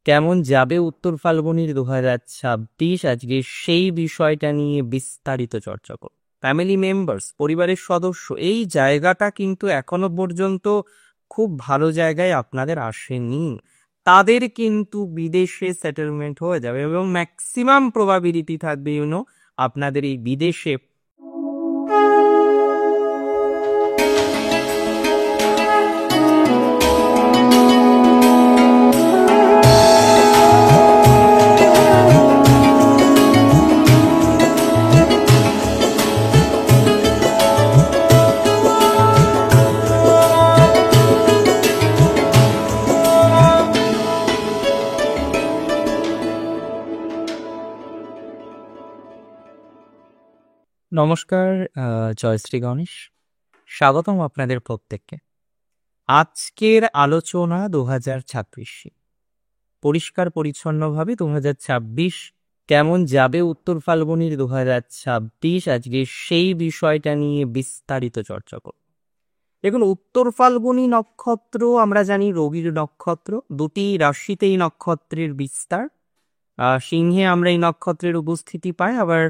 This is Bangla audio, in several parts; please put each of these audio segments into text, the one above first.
কেমন যাবে উত্তর ফাল্গুনির 2026, আজকে সেই বিষয়টা নিয়ে বিস্তারিত চর্চা করব। ফ্যামিলি মেম্বার্স, পরিবারের সদস্য, এই জায়গাটা কিন্তু এখনো পর্যন্ত খুব ভালো জায়গায় আপনাদের আসেনি। তাদের কিন্তু বিদেশে সেটেলমেন্ট হয়ে যাবে এবং ম্যাক্সিমাম প্রবাবিলিটি থাকবে আপনাদের এই বিদেশে নমস্কার, জয়শ্রী গণেশ, স্বাগতম আপনাদের প্রত্যেককে। আজকের আলোচনা 2026, পরিষ্কার পরিচ্ছন্নভাবে 2026 কেমন যাবে উত্তর ফাল্গুনির 2026, আজকে সেই বিষয়টা নিয়ে বিস্তারিত চর্চা করব। দেখুন, উত্তর ফাল্গুনী নক্ষত্র আমরা জানি রবির নক্ষত্র, দুটি রাশিতেই নক্ষত্রের বিস্তার। সিংহে আমরা এই নক্ষত্রের উপস্থিতি পাই, আবার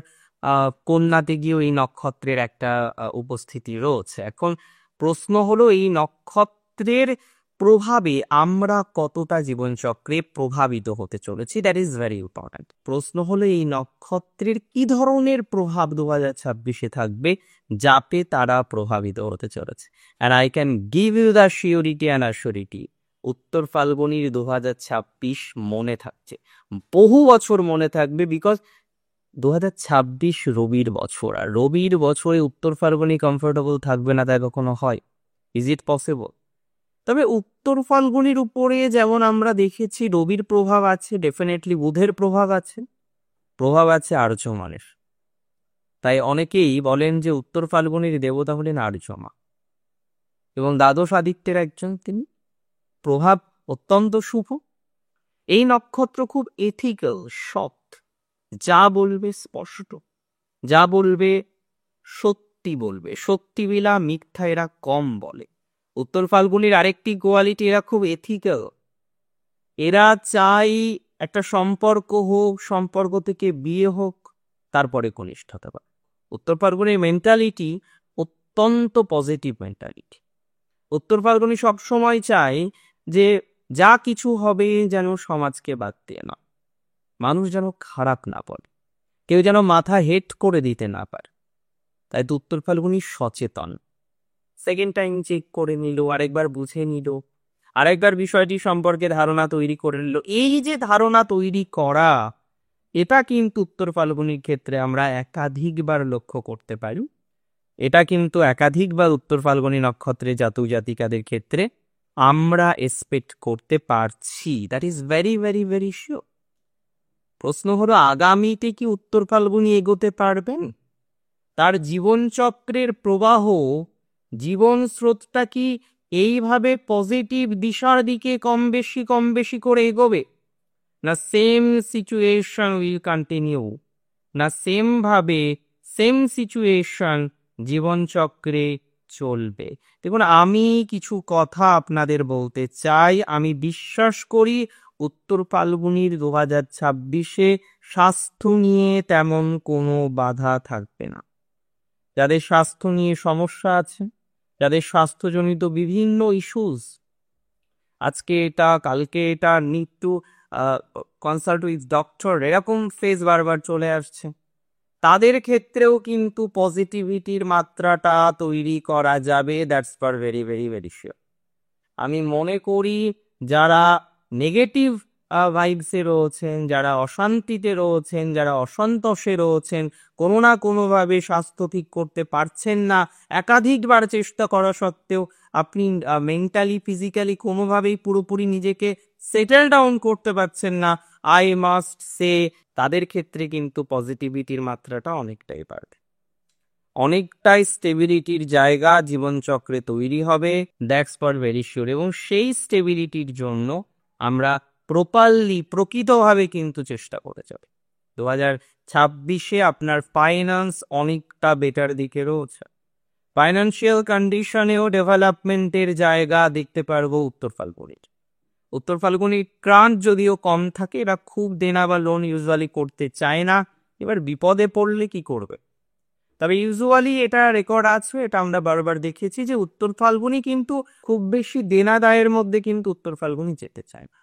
কন্যাতে গিয়েও এই নক্ষত্রের একটা উপস্থিতি রয়েছে। এখন প্রশ্ন হলো, এই নক্ষত্রের প্রভাবে আমরা কতটা জীবনচক্রে প্রভাবিত হতে চলেছি, দ্যাট ইজ ভেরি ইম্পর্ট্যান্ট। প্রশ্ন হলো, এই নক্ষত্রের কি ধরনের প্রভাব 2026-এ থাকবে, যাতে তারা প্রভাবিত হতে চলেছে। And I can give you the surety and assurity, উত্তর ফাল্গুনির 2026 মনে থাকছে, বহু বছর মনে থাকবে। বিকজ 2026 রবির বছর, আর রবির বছরে উত্তর ফাল্গুনি কমফোর্টেবল থাকবে না, তাই কখনো হয়? Is it possible? তবে উত্তর ফাল্গুনির উপরে যেমন আমরা দেখেছি রবির প্রভাব আছে, ডেফিনেটলি বুধের প্রভাব আছে, প্রভাব আছে আর্যমানের। তাই অনেকেই বলেন যে উত্তর ফাল্গুনির দেবতা হলেন আর্যমা এবং দ্বাদশ আদিত্যের একজন তিনি। প্রভাব অত্যন্ত শুভ। এই নক্ষত্র খুব এথিক্যাল, সৎ, যা বলবে স্পষ্ট, যা বলবে সত্যি বলবে, সত্যি বিলা মিথ্যা এরা কম বলে। উত্তর ফাল্গুনির আরেকটি কোয়ালিটি, এরা খুব এথিক্যাল। এরা চাই একটা সম্পর্ক হোক, সম্পর্ক থেকে বিয়ে হোক, তারপরে কনিষ্ঠতা পাবে। উত্তর ফাল্গুনির মেন্টালিটি অত্যন্ত পজিটিভ মেন্টালিটি। উত্তর ফাল্গুনি সবসময় চায় যে যা কিছু হবে যেন সমাজকে বাদ দিয়ে না, মানুষ যেন খারাপ না বলে, কেউ যেন মাথা হেট করে দিতে না পারে। তাই তো উত্তর ফাল্গুনি সচেতন, সেকেন্ড টাইম চেক করে নিল, আরেকবার বুঝে নিল, আরেকবার বিষয়টি সম্পর্কে ধারণা তৈরি করে নিল। এই যে ধারণা তৈরি করা, এটা কিন্তু উত্তর ফাল্গুনির ক্ষেত্রে আমরা একাধিকবার লক্ষ্য করতে পারি। এটা কিন্তু একাধিকবার উত্তর ফাল্গুনি নক্ষত্রে জাতক জাতিকাদের ক্ষেত্রে আমরা এক্সপেক্ট করতে পারছি। That is very very very sure. প্রশ্ন হলো, আগামীতে কি উত্তর ফাল্গুনি এগোতে পারবেন? তার জীবনচক্রের প্রবাহ, জীবন স্রোতটা কি এইভাবে পজিটিভ দিশার দিকে কম বেশি করে এগোবে, না সেম সিচুয়েশন উইল কন্টিনিউ, না সেম ভাবে সেম সিচুয়েশন জীবনচক্রে চলবে? দেখুন, আমি কিছু কথা আপনাদের বলতে চাই। আমি বিশ্বাস করি উত্তর ফাল্গুনির 2026-এ স্বাস্থ্য নিয়ে তেমন কোনো বাধা থাকবে না। যাদের স্বাস্থ্য নিয়ে সমস্যা আছে, যাদের স্বাস্থ্যজনিত বিভিন্ন ইস্যুস, আজকে এটা কালকে এটা, need to consult with doctor, এরকম ফেজ বারবার চলে আসছে, তাদের ক্ষেত্রেও কিন্তু পজিটিভিটির মাত্রাটা তৈরি করা যাবে। That's for very very very sure. আমি মনে করি যারা নেগেটিভ ভাইবসে রয়েছেন, যারা অশান্তিতে রয়েছেন, যারা অসন্তোষে রয়েছেন, কোনো না কোনোভাবে স্বাস্থ্য ঠিক করতে পারছেন না, একাধিকবার চেষ্টা করা সত্ত্বেও আপনি মেন্টালি ফিজিক্যালি কোনোভাবেই পুরোপুরি নিজেকে সেটেল ডাউন করতে পারছেন না, আই মাস্ট সে তাদের ক্ষেত্রে কিন্তু পজিটিভিটির মাত্রাটা অনেকটাই বাড়বে, অনেকটাই স্টেবিলিটির জায়গা জীবনচক্রে তৈরি হবে। That's for very sure. এবং সেই স্টেবিলিটির জন্য আমরা প্রপারলি, প্রকৃতভাবে কিন্তু চেষ্টা করে যাব। 2026-এ আপনার ফাইন্যান্স অনেকটা বেটার দিকে রয়েছে, ফাইন্যান্সিয়াল কন্ডিশনেও ডেভেলপমেন্টের জায়গা দেখতে পারবো উত্তর ফাল্গুনির। উত্তর ফাল্গুনি ক্রান্ট যদিও কম থাকে, এরা খুব দেনা বা লোন ইউজুয়ালি করতে চায় না। এবার বিপদে পড়লে কি করবে? তবে ইউজুয়ালি এটা রেকর্ড আছে, এটা আমরা বারবার দেখেছি যে উত্তর ফাল্গুনি কিন্তু খুব বেশি দেনা দায়ের মধ্যে কিন্তু উত্তর ফাল্গুনি যেতে চায় না।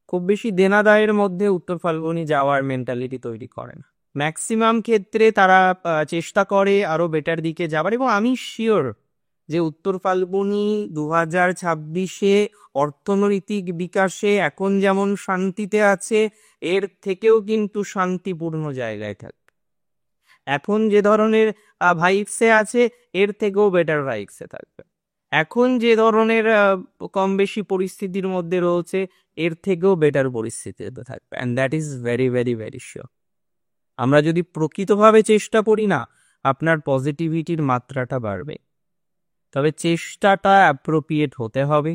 খুব বেশি দেনা দায়ের মধ্যে উত্তর ফাল্গুনি যাওয়ার মেন্টালিটি তৈরি করে না। ম্যাক্সিমাম ক্ষেত্রে তারা চেষ্টা করে আরো বেটার দিকে যাবার, এবং আমি শিওর যে উত্তর ফাল্গুনি 2026-এ অর্থনৈতিক বিকাশে এখন যেমন শান্তিতে আছে, এর থেকেও কিন্তু শান্তিপূর্ণ জায়গায় থাকবে। এখন যে ধরনের ভাইবসে আছে, এর থেকেও বেটার ভাইবসে থাকবে। এখন যে ধরনের কম বেশি পরিস্থিতির মধ্যে রয়েছে, এর থেকেও বেটার পরিস্থিতিতে থাকবে, and that is very very very sure. আমরা যদি প্রকৃতভাবে চেষ্টা করি না, আপনার পজিটিভিটির মাত্রাটা বাড়বে। তবে চেষ্টাটা অ্যাপ্রোপ্রিয়েট হতে হবে,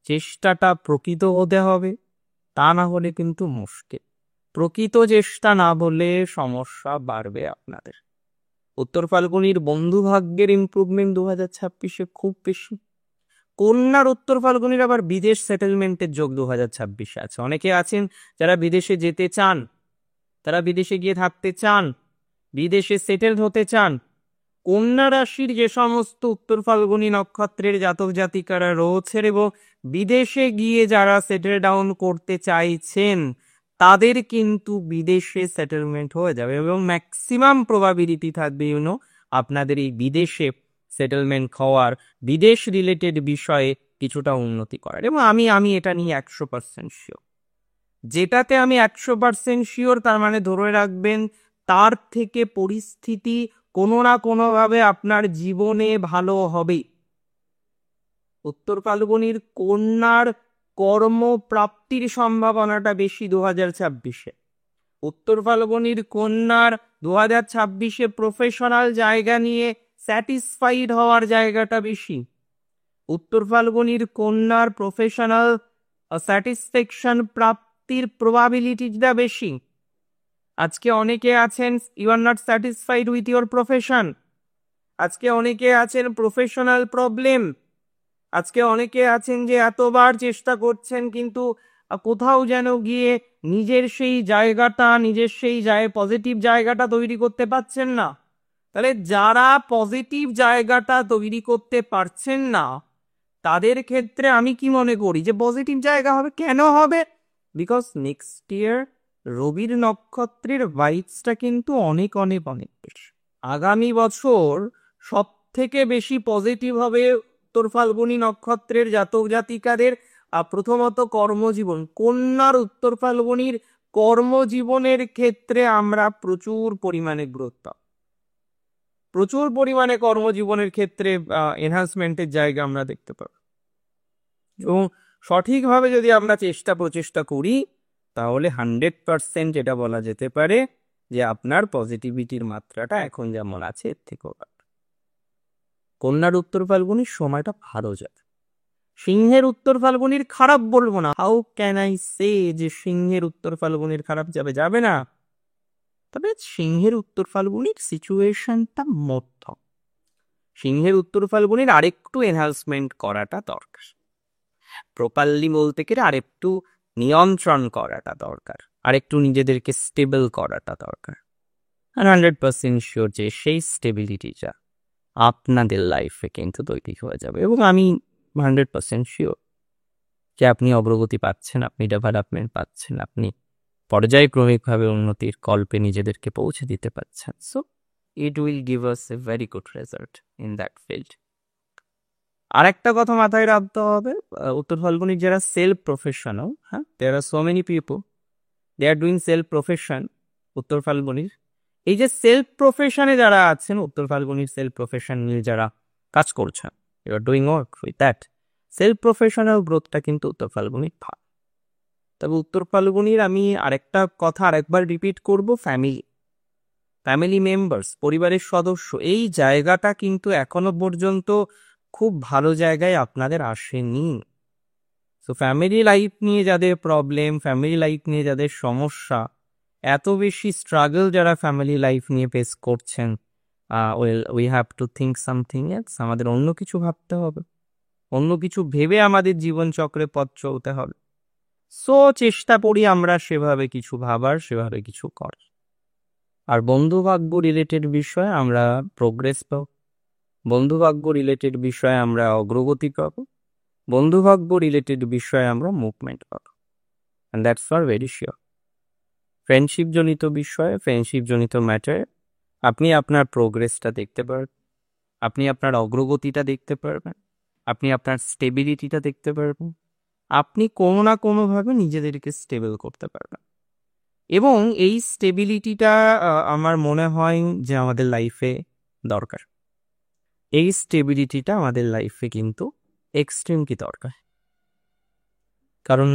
চেষ্টাটা প্রকৃত হতে হবে, তা না হলে কিন্তু মুশকিল। প্রকৃত চেষ্টা না বললে সমস্যা বাড়বে আপনাদের। উত্তর ফাল্গুনির বন্ধু ভাগ্যের ইমপ্রুভমেন্ট 2026-এ খুব বেশি। কন্যার উত্তর ফাল্গুনির আবার বিদেশ সেটেলমেন্টের যোগ 2026-এ আছে। অনেকে আছেন যারা বিদেশে যেতে চান, তারা বিদেশে গিয়ে থাকতে চান, বিদেশে সেটেলড হতে চান। কন্যা রাশির যে সমস্ত উত্তর ফাল্গুনি নক্ষত্রের জাতক জাতিকারা রয়েছেন এবং বিদেশে গিয়ে যারা সেটেল ডাউন করতে চাইছেন, তাদের কিন্তু বিদেশে সেটেলমেন্ট হয়ে যাবে, এবং ম্যাক্সিমাম প্রবাবিলিটি থাকবে আপনাদের এই বিদেশে সেটেলমেন্ট হওয়ার, বিদেশ রিলেটেড বিষয়ে কিছুটা উন্নতি করার। এবং আমি এটা নিয়ে 100% শিওর। যেটাতে আমি 100% শিওর, তার মানে ধরে রাখবেন তার থেকে পরিস্থিতি কোনো না কোনোভাবে আপনার জীবনে ভালো হবে। উত্তর ফাল্গুনির কন্যার কর্মপ্রাপ্তির সম্ভাবনাটা বেশি 2026-এ। উত্তর ফাল্গুনির কন্যার 2026-এ প্রফেশনাল জায়গা নিয়ে স্যাটিসফাইড হওয়ার জায়গাটা বেশি। উত্তর ফাল্গুনির কন্যার প্রফেশনাল স্যাটিসফ্যাকশন প্রাপ্তির প্রবাবিলিটিটা বেশি। আজকে অনেকে আছেন you are not satisfied with your profession. আজকে অনেকে আছেন প্রফেশনাল প্রবলেম। আজকে অনেকে আছেন যে এতবার চেষ্টা করছেন কিন্তু কোথাও যেন গিয়ে নিজের সেই জায়গাটা, নিজের সেই পজিটিভ জায়গাটা তৈরি করতে পারছেন না। তাহলে যারা পজিটিভ জায়গাটা তৈরি করতে পারছেন না, তাদের ক্ষেত্রে আমি কি মনে করি যে পজিটিভ জায়গা হবে। কেন হবে? বিকজ নেক্সট ইয়ার রবির নক্ষত্রের ভাইবসটা কিন্তু অনেক অনেক অনেক বেশি। আগামী বছর সব থেকে বেশি পজিটিভ হবে উত্তর ফাল্গুনি নক্ষত্রের জাতক জাতিকাদের। প্রথমত কর্মজীবন। কন্যার উত্তর ফাল্গুনির কর্মজীবনের ক্ষেত্রে আমরা প্রচুর পরিমাণে গ্রোথ পাব, প্রচুর পরিমাণে কর্মজীবনের ক্ষেত্রে এনহান্সমেন্টের জায়গা আমরা দেখতে পাব। এবং সঠিকভাবে যদি আমরা প্রচেষ্টা করি, তাহলে 100% যেটা বলা যেতে পারে যে আপনার পজিটিভিটির মাত্রাটা এখন যেমন আছে এর থেকেও বাড়বে। কন্যার উত্তর ফাল্গুনির সময়টা ভালো যাবে। সিংহের উত্তর ফাল্গুনির খারাপ বলবো না। হাউ ক্যান আই সে যে সিংহের উত্তর ফাল্গুনির খারাপ যাবে? যাবে না। তবে সিংহের উত্তর ফাল্গুনির সিচুয়েশনটা মধ্যম। সিংহের উত্তর ফাল্গুনির আরেকটু এনহান্সমেন্ট করাটা দরকার, প্রপারলি বলতে গেলে আরেকটু নিয়ন্ত্রণ করাটা দরকার, আরেকটু নিজেদেরকে স্টেবল করাটা দরকার। আর 100% শিওর যে সেই স্টেবিলিটিটা আপনাদের লাইফে কিন্তু তৈরি হয়ে যাবে। এবং আমি 100% শিওর যে আপনি অগ্রগতি পাচ্ছেন, আপনি ডেভেলপমেন্ট পাচ্ছেন, আপনি পর্যায়ক্রমিকভাবে উন্নতির কল্পে নিজেদেরকে পৌঁছে দিতে পারছেন। So it will give us a very good result in that field. আর একটা কথা মাথায় রাখতে হবে, উত্তর ফাল্গুনির যারা সেলফ প্রফেশনাল, হ্যাঁ, there are so many people they are doing self profession. উত্তর ফাল্গুনির এই যে সেলফ প্রফেশনে যারা আছেন, উত্তর ফাল্গুনির সেলফ প্রফেশন নিয়ে যারা কাজ করছেন, you are doing work with that self professional গ্রোথটা কিন্তু উত্তর ফাল্গুনির ভালো। তবে উত্তর ফাল্গুনির আমি আরেকটা কথা আরেকবার রিপিট করব, ফ্যামিলি মেম্বার্স, পরিবারের সদস্য, এই জায়গাটা কিন্তু এখনো পর্যন্ত খুব ভালো জায়গায় আপনাদের আসেনি। সো ফ্যামিলি লাইফ নিয়ে যাদের প্রবলেম, ফ্যামিলি লাইফ নিয়ে যাদের সমস্যা, এত বেশি স্ট্রাগল যারা ফ্যামিলি লাইফ নিয়ে ফেস করছেন, we have to think something else. আমাদের অন্য কিছু ভাবতে হবে। অন্য কিছু ভেবে আমাদের জীবনচক্রে পথ চলতে হবে। সো চেষ্টা করি আমরা সেভাবে কিছু ভাবার, সেভাবে কিছু করার। আর বন্ধুভাগ্য রিলেটেড বিষয়ে আমরা প্রোগ্রেস পাব, বন্ধুভাগ্য রিলেটেড বিষয়ে আমরা অগ্রগতি পাব, বন্ধুভাগ্য রিলেটেড বিষয়ে আমরা মুভমেন্ট পাব। And that's for very sure. Friendship জনিত বিষয়ে, ফ্রেন্ডশিপ জনিত ম্যাটারে আপনি আপনার প্রোগ্রেসটা দেখতে পারবেন, আপনি আপনার অগ্রগতিটা দেখতে পারবেন, আপনি আপনার স্টেবিলিটিটা দেখতে পারবেন, আপনি কোনো না কোনোভাবে নিজেদেরকে স্টেবল করতে পারবেন। এবং এই স্টেবিলিটিটা আমার মনে হয় যে আমাদের লাইফে দরকার। এই স্টেবিলিটিটা আমাদের লাইফে কিন্তু এক্সট্রিমলি দরকার। কারণ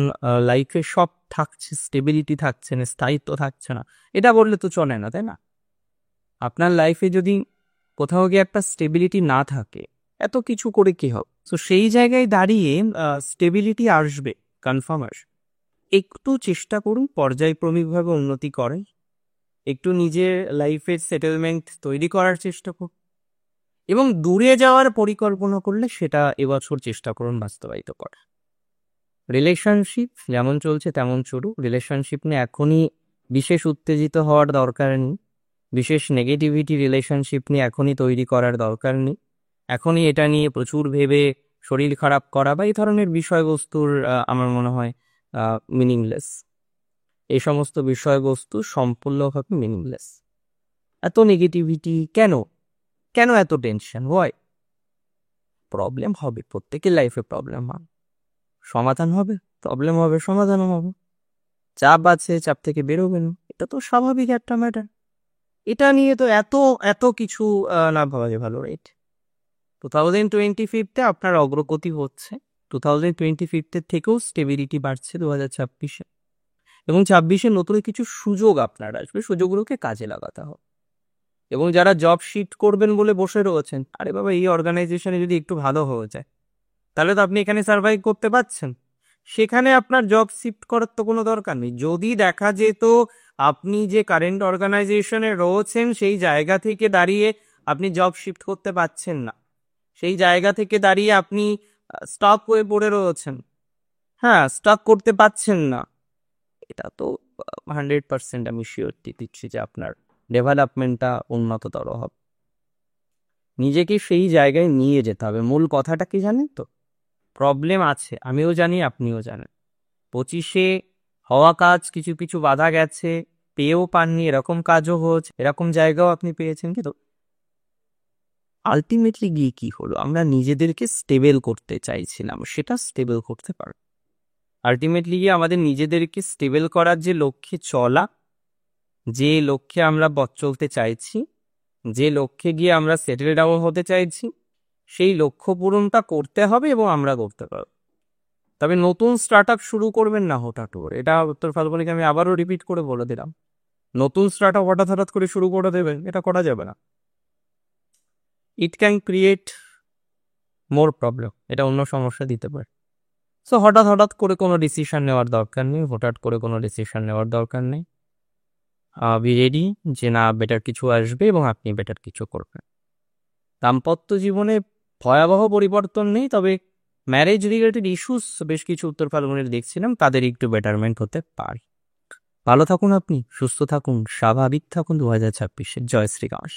লাইফে সব থাকছে, স্টেবিলিটি থাকছে না, স্থায়িত্ব থাকছে না, এটা বললে তো চলে না, তাই না? আপনার লাইফে যদি কোথাও গিয়ে একটা স্টেবিলিটি না থাকে, এত কিছু করে কি হবে? তো সেই জায়গায় দাঁড়িয়ে স্টেবিলিটি আসবে, কনফার্ম আসবে। একটু চেষ্টা করুন পর্যায়ক্রমিকভাবে উন্নতি করেন, একটু নিজের লাইফের সেটেলমেন্ট তৈরি করার চেষ্টা করুন, এবং দূরে যাওয়ার পরিকল্পনা করলে সেটা এবছর চেষ্টা করুন বাস্তবায়িত করা। রিলেশনশিপ যেমন চলছে তেমন চলুক, রিলেশনশিপ নিয়ে এখনই বিশেষ উত্তেজিত হওয়ার দরকার নেই, বিশেষ নেগেটিভিটি রিলেশনশিপ নিয়ে এখনই তৈরি করার দরকার নেই, এখনই এটা নিয়ে প্রচুর ভেবে শরীর খারাপ করা বা এই ধরনের বিষয়বস্তুর আমার মনে হয় মিনিংলেস। এই সমস্ত বিষয়বস্তু সম্পূর্ণভাবে মিনিংলেস। এত নেগেটিভিটি কেন? কেন এত টেনশন? ওয়াই? প্রবলেম হবে, প্রত্যেকের লাইফে প্রবলেম হবে, সমাধান হবে, প্রবলেম হবে, সমাধানও হবে। চাপ আছে, চাপ থেকে বেরোবেন, এটা তো স্বাভাবিক একটা ম্যাটার। এটা নিয়ে তো এত এত কিছু না ভাবা যায় ভালো, রাইট? 2025-এ আপনার অগ্রগতি হচ্ছে, 2025-এর থেকেও স্টেবিলিটি বাড়ছে 2026-এ, এবং 26-এ নতুন কিছু সুযোগ আপনার আসবে, সুযোগগুলোকে কাজে লাগাতে হবে। এবং যারা জব শিফট করবেন বলে বসে রয়েছেন, আরে বাবা এই অর্গানাইজেশনে যদি একটু ভালো হয়ে যায় তাহলে তো আপনি এখানে সার্ভাইভ করতে পারছেন, সেখানে আপনার জব শিফট করার তো কোনো দরকার নেই। যদি দেখা যেত আপনি যে কারেন্ট অর্গানাইজেশনে রয়েছেন সেই জায়গা থেকে দাঁড়িয়ে আপনি জব শিফট করতে পারছেন না, সেই জায়গা থেকে দাঁড়িয়ে আপনি স্টক হয়ে পড়ে রয়েছেন, হ্যাঁ স্টক করতে পারছেন না, এটা তো 100% আমি শিওরিটি দিচ্ছি যে আপনার ডেভেলপমেন্টটা উন্নততর হবে। নিজেকে সেই জায়গায় নিয়ে যেতে হবে। মূল কথাটা কি জানেন তো? প্রবলেম আছে, আমিও জানি, আপনিও জানেন। 25-এ হওয়া কাজ কিছু কিছু বাধা গেছে, পেয়েও পাননি, এরকম কাজও হচ্ছে, এরকম জায়গাও আপনি পেয়েছেন, কিন্তু আলটিমেটলি গিয়ে কি হলো? আমরা নিজেদেরকে স্টেবল করতে চাইছিলাম, সেটা স্টেবল করতে পারব। আলটিমেটলি গিয়ে আমাদের নিজেদেরকে স্টেবল করার যে লক্ষ্যে চলা, যে লক্ষ্যে আমরা পথ চলতে চাইছি, যে লক্ষ্যে গিয়ে আমরা সেটেল ডাউন হতে চাইছি, সেই লক্ষ্য পূরণটা করতে হবে এবং আমরা করতে পারব। তবে নতুন স্টার্ট আপ শুরু করবেন না হঠাৎ করে, এটা উত্তর ফাল্গুনিকে আমি আবারও রিপিট করে বলে দিলাম। নতুন স্টার্ট আপ হঠাৎ করে শুরু করে দেবেন, এটা করা যাবে না। It can create more problem, এটা অন্য সমস্যা দিতে পারে। সো হঠাৎ করে কোনো ডিসিশন নেওয়ার দরকার নেই, হঠাৎ করে কোনো ডিসিশন নেওয়ার দরকার নেই। বি রেডি যে না, বেটার কিছু আসবে এবং আপনি বেটার কিছু করবেন। দাম্পত্য জীবনে ভয়াবহ পরিবর্তন নেই, তবে ম্যারেজ রিলেটেড ইস্যুস বেশ কিছু উত্তর ফাল্গুনের দেখছিলাম, তাদের একটু বেটারমেন্ট হতে পারে। ভালো থাকুন আপনি, সুস্থ থাকুন, স্বাভাবিক থাকুন 2026-এ। জয় শ্রী গণেশ।